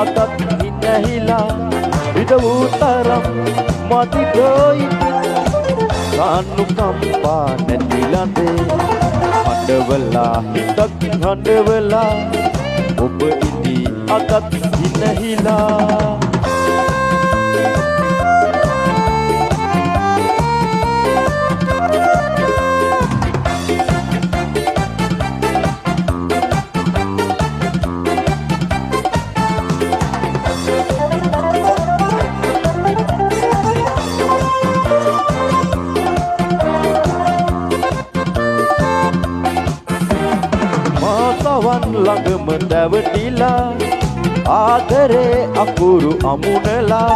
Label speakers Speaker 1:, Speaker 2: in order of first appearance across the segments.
Speaker 1: අදත් හිනහිලා විදවූ තරම් මදිදොයි කානුකම්පා නැතිලඳේ හඬවලා හිතක් හඬවලා ඔබ ඉදි අදත් හිනහිලා වන් ළඟම දැවටිලා ආදරේ අකුරු අමුණලා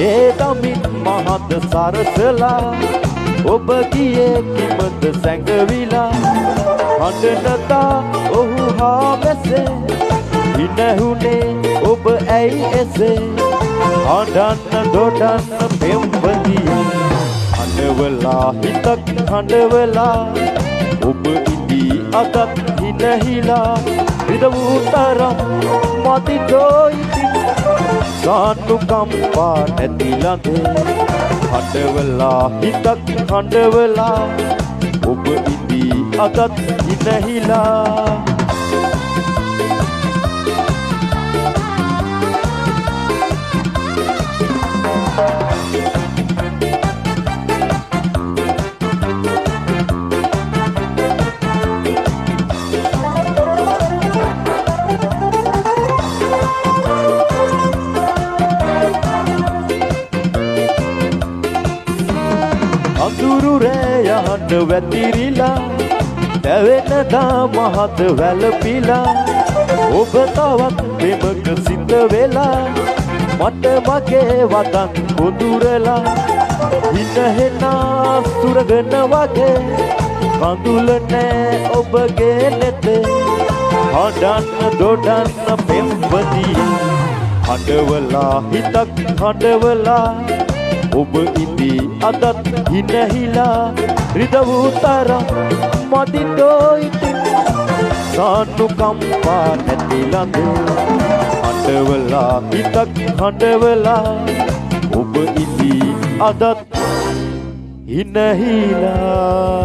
Speaker 1: ඒ දමින් මහත සරසලා ඔබ ගියේ කිමද සැඟවිලා හඬනතා ඔහු හා මෙසේ හිනහුනේ ඔබ ඇයි එසේ හඬන්න දොඩන්න පෙම්වතිය හඬවලා හිතක් හඬවලා ඔබ ඉදි අදත් හිනහිලා විදවූ තරම් මදිදොයි කානුකම්පා නැතිලඳේ හඬවලා හිතක් හඬවලා ඔබ ඉදි අදත් හිනහිලා අඳුරු රෑ යහට වැතිරිලා දැවෙනදා මහත වැළපිලා ඔබ තවත් පෙමක සිත වෙලා මට මගේ වතන් කොඳුරලා හිනහෙනා සුරගන වගේ කඳුල නෑ ඔබගේ නෙතේ හඬන්න දොඩන්න පෙම්වතිය හඬවලා හිතක් හඬවලා ඔබ ඉදි අදත් හිනහිලා රිදවූ තරම් මදිදොයි කානුකම්පා නැතිලඳේ හඬවලා හිතක් හඬවලා ඔබ ඉදි අදත් හිනහිලා